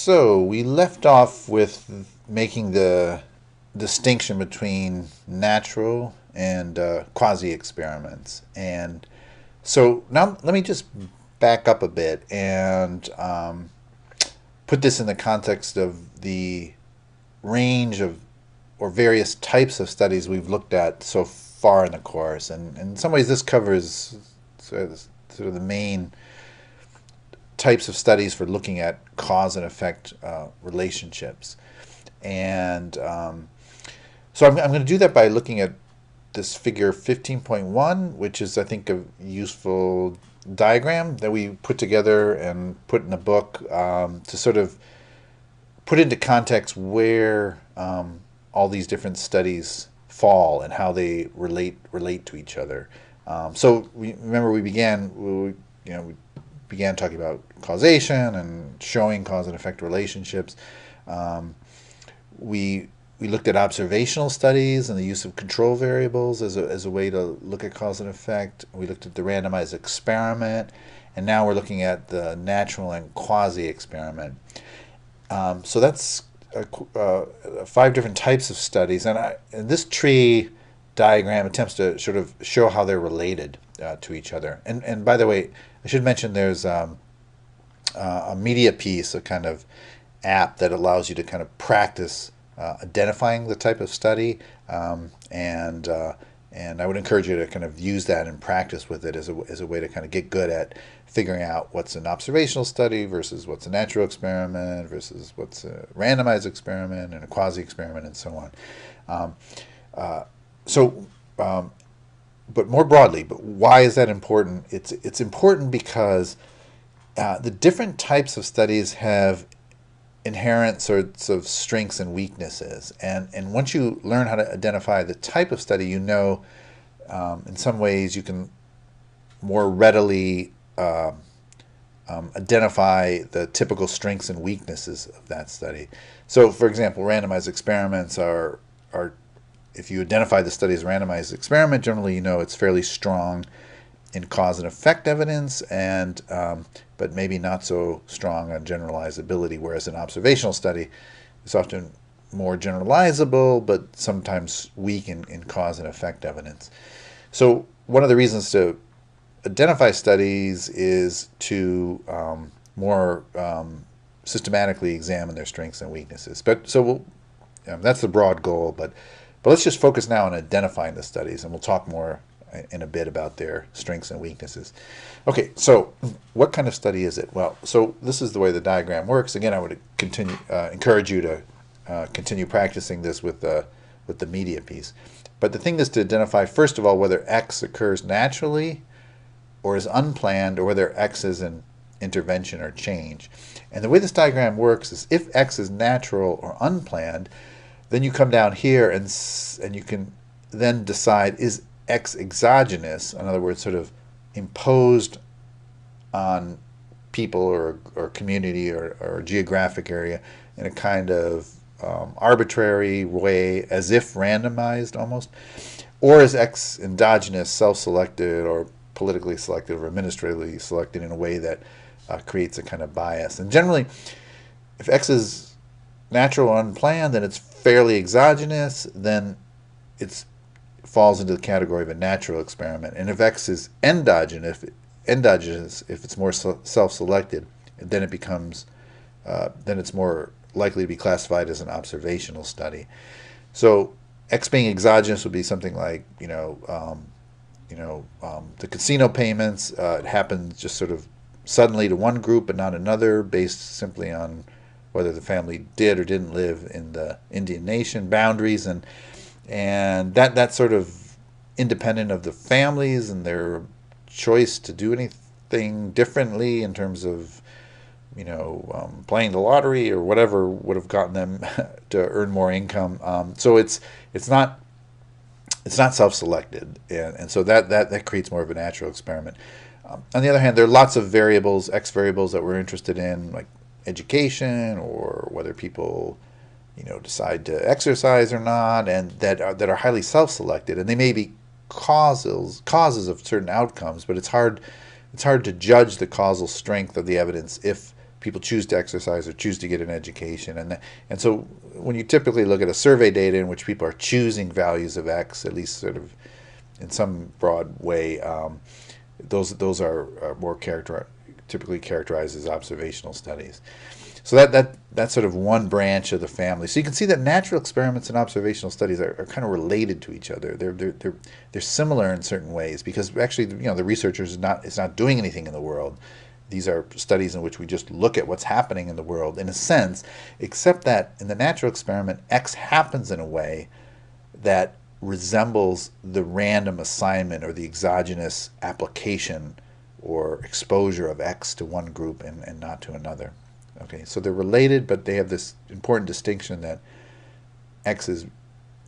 So we left off with making the distinction between natural and quasi experiments. And so now let me just back up a bit and put this in the context of the range of or various types of studies we've looked at so far in the course. And in some ways, this covers sort of the main types of studies for looking at cause and effect relationships. And so I'm going to do that by looking at this figure 15.1, which is, I think, a useful diagram that we put together and put in the book to sort of put into context where all these different studies fall and how they relate to each other. So remember we began talking about causation and showing cause and effect relationships. We looked at observational studies and the use of control variables as a way to look at cause and effect. We looked at the randomized experiment, and now we're looking at the natural and quasi experiment. So that's 5 different types of studies, and this tree diagram attempts to sort of show how they're related to each other. And by the way, I should mention there's a media piece, a kind of app that allows you to kind of practice identifying the type of study, and I would encourage you to kind of use that and practice with it as a way to kind of get good at figuring out what's an observational study versus what's a natural experiment versus what's a randomized experiment and a quasi experiment and so on. But more broadly, but why is that important? It's important because the different types of studies have inherent sorts of strengths and weaknesses, and once you learn how to identify the type of study, in some ways you can more readily identify the typical strengths and weaknesses of that study. So, for example, randomized experiments are if you identify the study as a randomized experiment, generally you know it's fairly strong in cause and effect evidence, and but maybe not so strong on generalizability, whereas an observational study is often more generalizable but sometimes weak in cause and effect evidence. So one of the reasons to identify studies is to more systematically examine their strengths and weaknesses. But so that's the broad goal, but let's just focus now on identifying the studies, and we'll talk more in a bit about their strengths and weaknesses. Okay, so what kind of study is it? Well, so this is the way the diagram works. Again, I would encourage you to continue practicing this with the media piece. But the thing is to identify, first of all, whether X occurs naturally or is unplanned, or whether X is an intervention or change. And the way this diagram works is if X is natural or unplanned, then you come down here and you can then decide, is X exogenous, in other words, sort of imposed on people or community or geographic area in a kind of arbitrary way, as if randomized almost, or is X endogenous, self-selected, or politically selected, or administratively selected in a way that creates a kind of bias. And generally, if X is natural or unplanned, then it's fairly exogenous, then it falls into the category of a natural experiment. And if X is endogenous, if it's more self-selected, then it becomes, then it's more likely to be classified as an observational study. So X being exogenous would be something like, the casino payments. It happens just sort of suddenly to one group but not another, based simply on whether the family did or didn't live in the Indian nation boundaries, and that's sort of independent of the families and their choice to do anything differently in terms of playing the lottery or whatever would have gotten them to earn more income. So it's not self-selected, and so that creates more of a natural experiment. On the other hand, there are lots of variables, X variables, that we're interested in, like education or whether people decide to exercise or not, and that are highly self-selected, and they may be causes of certain outcomes, but it's hard to judge the causal strength of the evidence if people choose to exercise or choose to get an education. And so when you typically look at a survey data in which people are choosing values of X, at least sort of in some broad way, those are more typically characterized as observational studies. So that's sort of one branch of the family. So you can see that natural experiments and observational studies are kind of related to each other. They're similar in certain ways because actually, the researcher is not doing anything in the world. These are studies in which we just look at what's happening in the world in a sense, except that in the natural experiment, X happens in a way that resembles the random assignment or the exogenous application or exposure of X to one group and not to another. Okay, so they're related, but they have this important distinction that X is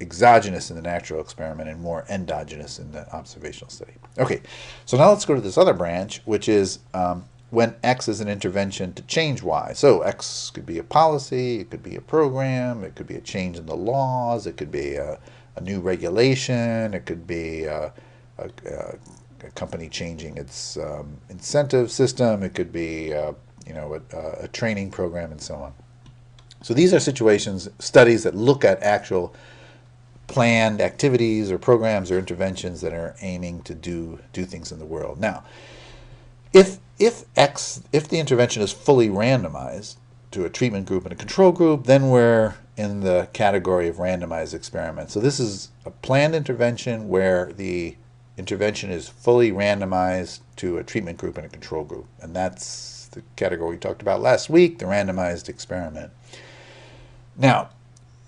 exogenous in the natural experiment and more endogenous in the observational study. Okay, so now let's go to this other branch, which is when X is an intervention to change Y. So X could be a policy, it could be a program, it could be a change in the laws, it could be a new regulation, it could be a company changing its incentive system, it could be a training program, and so on. So these are studies that look at actual planned activities or programs or interventions that are aiming to do things in the world. Now, if the intervention is fully randomized to a treatment group and a control group, then we're in the category of randomized experiments. So this is a planned intervention where the intervention is fully randomized to a treatment group and a control group, and that's the category we talked about last week, the randomized experiment. Now,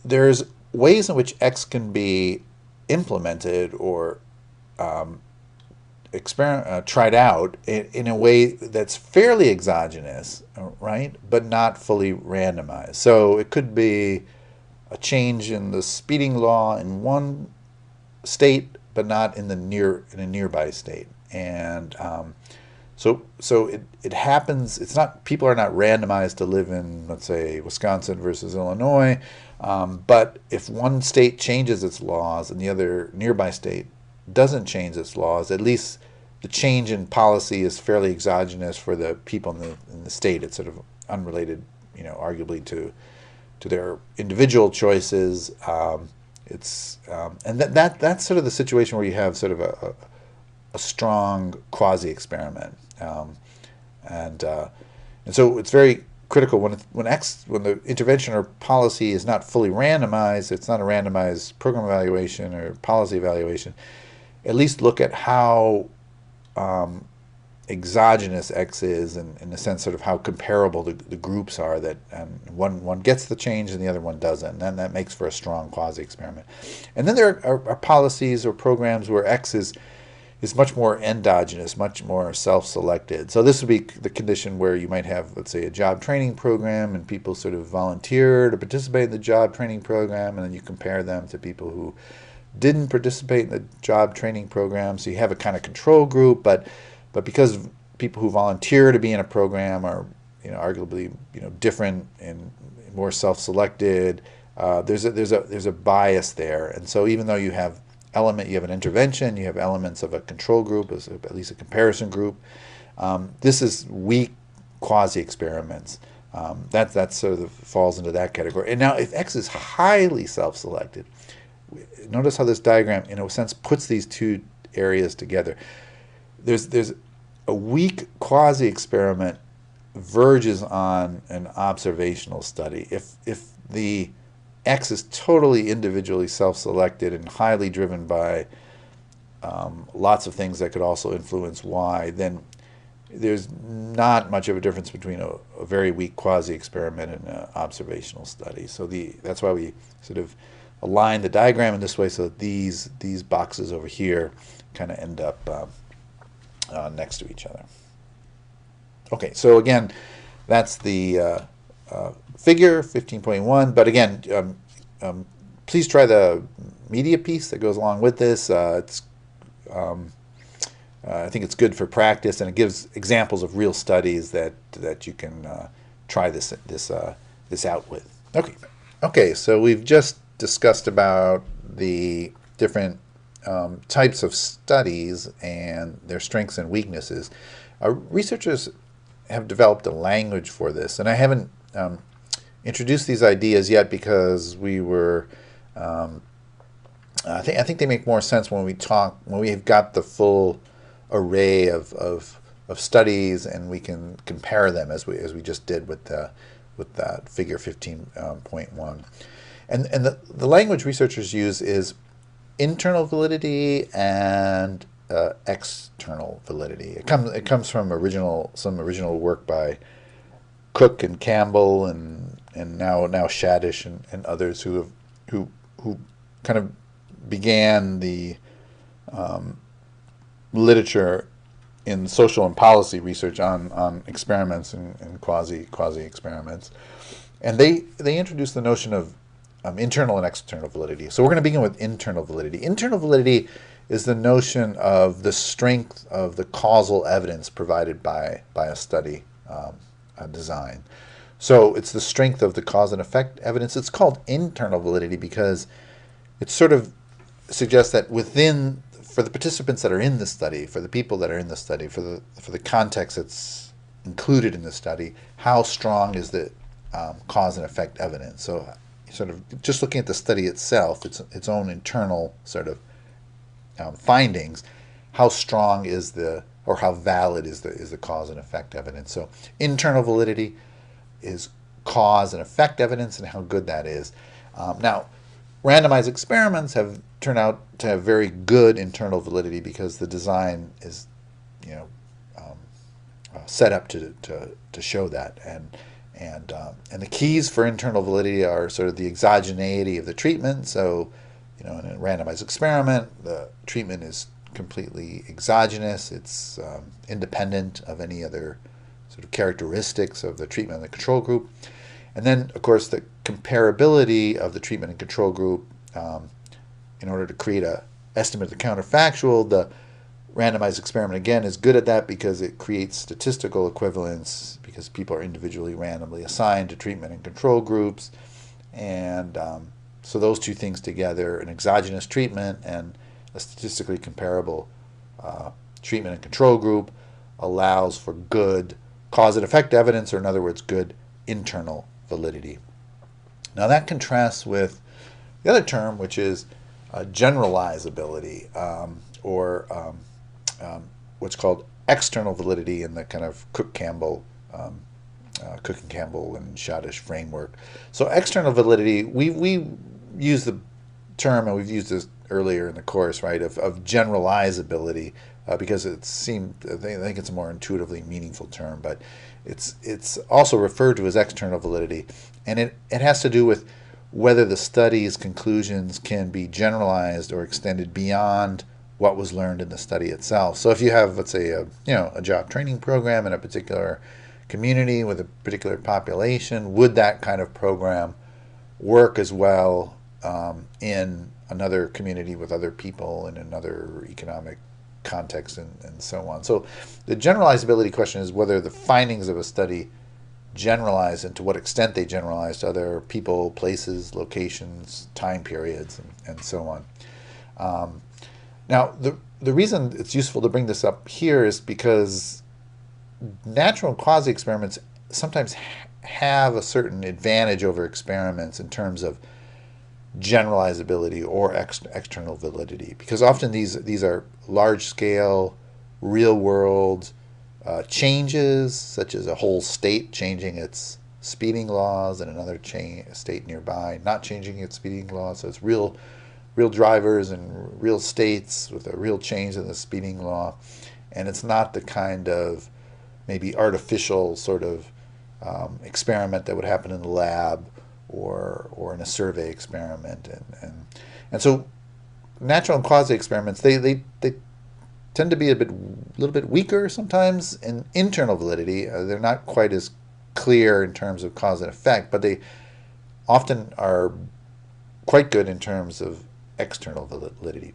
there's ways in which X can be implemented or tried out in a way that's fairly exogenous, right, but not fully randomized. So it could be a change in the speeding law in one state, but not in a nearby state, and So it happens. It's not, people are not randomized to live in, let's say, Wisconsin versus Illinois, but if one state changes its laws and the other nearby state doesn't change its laws, at least the change in policy is fairly exogenous for the people in the state. It's sort of unrelated, arguably to their individual choices. And that's sort of the situation where you have sort of a strong quasi-experiment. And so it's very critical when the intervention or policy is not fully randomized, it's not a randomized program evaluation or policy evaluation, at least look at how exogenous X is, and in a sense sort of how comparable the groups are, that one gets the change and the other one doesn't, and then that makes for a strong quasi-experiment. And then there are policies or programs where X is much more endogenous, much more self-selected. So this would be the condition where you might have, let's say, a job training program, and people sort of volunteer to participate in the job training program, and then you compare them to people who didn't participate in the job training program. So you have a kind of control group, but because people who volunteer to be in a program are, arguably, different and more self-selected, there's a bias there. And so even though you have an intervention, you have elements of a control group, at least a comparison group. This is weak quasi-experiments. That sort of falls into that category. And now if X is highly self-selected, notice how this diagram, in a sense, puts these two areas together. There's a weak quasi-experiment verges on an observational study. If the X is totally individually self-selected and highly driven by lots of things that could also influence Y, then there's not much of a difference between a very weak quasi-experiment and an observational study. So that's why we sort of align the diagram in this way, so that these boxes over here kind of end up next to each other. Okay, so again, that's the figure 15.1, but again, please try the media piece that goes along with this. I think it's good for practice, and it gives examples of real studies that you can try this out with. Okay. So we've just discussed about the different types of studies and their strengths and weaknesses. Researchers have developed a language for this, and I haven't introduced these ideas yet because we were. I think they make more sense when we've got the full array of studies and we can compare them as we just did with that figure 15.1. And the language researchers use is internal validity and external validity. It comes from some original work by Cook and Campbell and now Shadish and others who kind of began the literature in social and policy research on experiments and quasi experiments, and they introduced the notion of internal and external validity. So we're going to begin with internal validity. Internal validity is the notion of the strength of the causal evidence provided by a study design. So it's the strength of the cause and effect evidence. It's called internal validity because it sort of suggests that for the participants that are in the study, for the people that are in the study, for the context that's included in the study, how strong is the cause and effect evidence? So sort of just looking at the study itself, its own internal sort of findings, how strong is or how valid is the cause and effect evidence? So internal validity is cause and effect evidence and how good that is. Now, randomized experiments have turned out to have very good internal validity because the design is, set up to show that. And the keys for internal validity are sort of the exogeneity of the treatment. So, in a randomized experiment, the treatment is completely exogenous. It's independent of any other sort of characteristics of the treatment and the control group. And then, of course, the comparability of the treatment and control group. In order to create an estimate of the counterfactual, the randomized experiment, again, is good at that because it creates statistical equivalence because people are individually randomly assigned to treatment and control groups. And so those two things together, an exogenous treatment and a statistically comparable treatment and control group, allows for good cause and effect evidence, or in other words, good internal validity. Now that contrasts with the other term, which is generalizability, or what's called external validity in the kind of Cook and Campbell and Shadish framework. So external validity, we use the term, and we've used this earlier in the course, right, of generalizability, because I think it's a more intuitively meaningful term, but it's also referred to as external validity, and it has to do with whether the study's conclusions can be generalized or extended beyond what was learned in the study itself. So if you have, let's say, a job training program in a particular community with a particular population, would that kind of program work as well in another community with other people in another economic context and so on? So the generalizability question is whether the findings of a study generalize and to what extent they generalize to other people, places, locations, time periods, and so on. Now, the reason it's useful to bring this up here is because natural and quasi experiments sometimes have a certain advantage over experiments in terms of generalizability or external validity, because often these are large-scale, real-world changes, such as a whole state changing its speeding laws and another state nearby not changing its speeding laws. So it's real drivers and real states with a real change in the speeding law, and it's not the kind of maybe artificial sort of experiment that would happen in the lab or in a survey experiment. And so natural and quasi experiments, they tend to be a little bit weaker sometimes in internal validity. They're not quite as clear in terms of cause and effect, but they often are quite good in terms of external validity.